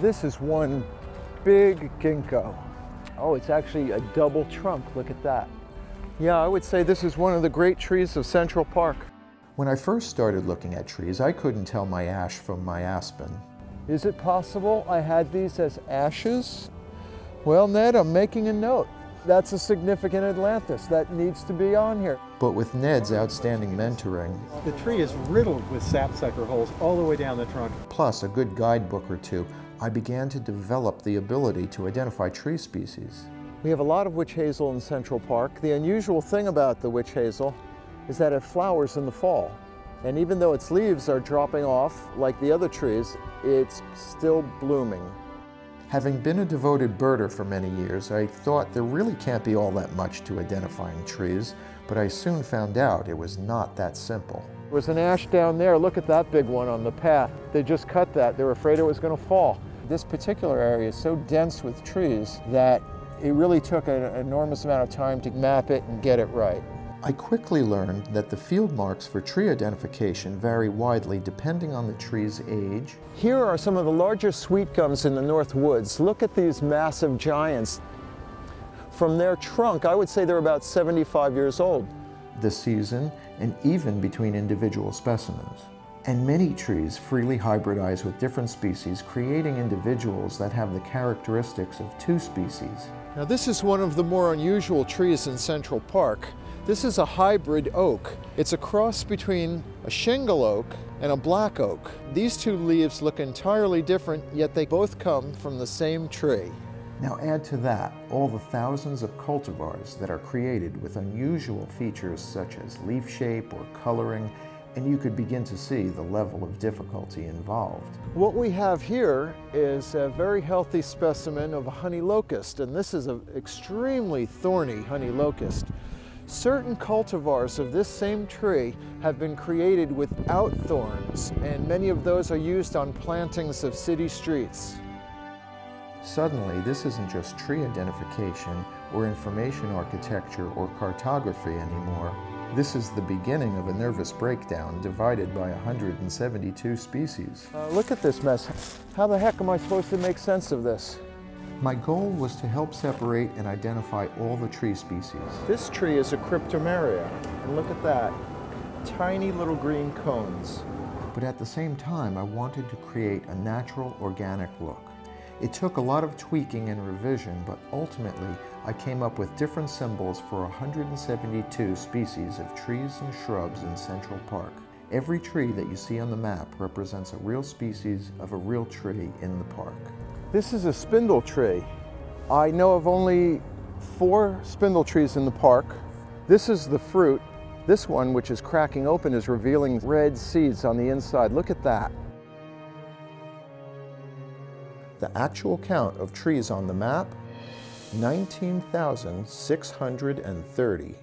This is one big ginkgo. Oh, it's actually a double trunk, look at that. Yeah, I would say this is one of the great trees of Central Park. When I first started looking at trees, I couldn't tell my ash from my aspen. Is it possible I had these as ashes? Well, Ned, I'm making a note. That's a significant Atlantis. That needs to be on here. But with Ned's outstanding mentoring, the tree is riddled with sapsucker holes all the way down the trunk. plus a good guidebook or two, I began to develop the ability to identify tree species. We have a lot of witch hazel in Central Park. The unusual thing about the witch hazel is that it flowers in the fall. And even though its leaves are dropping off like the other trees, it's still blooming. Having been a devoted birder for many years, I thought there really can't be all that much to identifying trees, but I soon found out it was not that simple. There was an ash down there. Look at that big one on the path. They just cut that. They were afraid it was going to fall. This particular area is so dense with trees that it really took an enormous amount of time to map it and get it right. I quickly learned that the field marks for tree identification vary widely depending on the tree's age. Here are some of the largest sweet gums in the North Woods. Look at these massive giants. From their trunk, I would say they're about 75 years old. The season, and even between individual specimens. And many trees freely hybridize with different species, creating individuals that have the characteristics of two species. Now this is one of the more unusual trees in Central Park. This is a hybrid oak. It's a cross between a shingle oak and a black oak. These two leaves look entirely different, yet they both come from the same tree. Now add to that all the thousands of cultivars that are created with unusual features such as leaf shape or coloring, and you could begin to see the level of difficulty involved. What we have here is a very healthy specimen of a honey locust, and this is an extremely thorny honey locust. Certain cultivars of this same tree have been created without thorns, and many of those are used on plantings of city streets. Suddenly, this isn't just tree identification or information architecture or cartography anymore. This is the beginning of a nervous breakdown divided by 172 species. Look at this mess. How the heck am I supposed to make sense of this? My goal was to help separate and identify all the tree species. This tree is a cryptomeria, and look at that. Tiny little green cones. But at the same time, I wanted to create a natural, organic look. It took a lot of tweaking and revision, but ultimately, I came up with different symbols for 172 species of trees and shrubs in Central Park. Every tree that you see on the map represents a real species of a real tree in the park. This is a spindle tree. I know of only 4 spindle trees in the park. This is the fruit. This one, which is cracking open, is revealing red seeds on the inside. Look at that. The actual count of trees on the map, 19,630.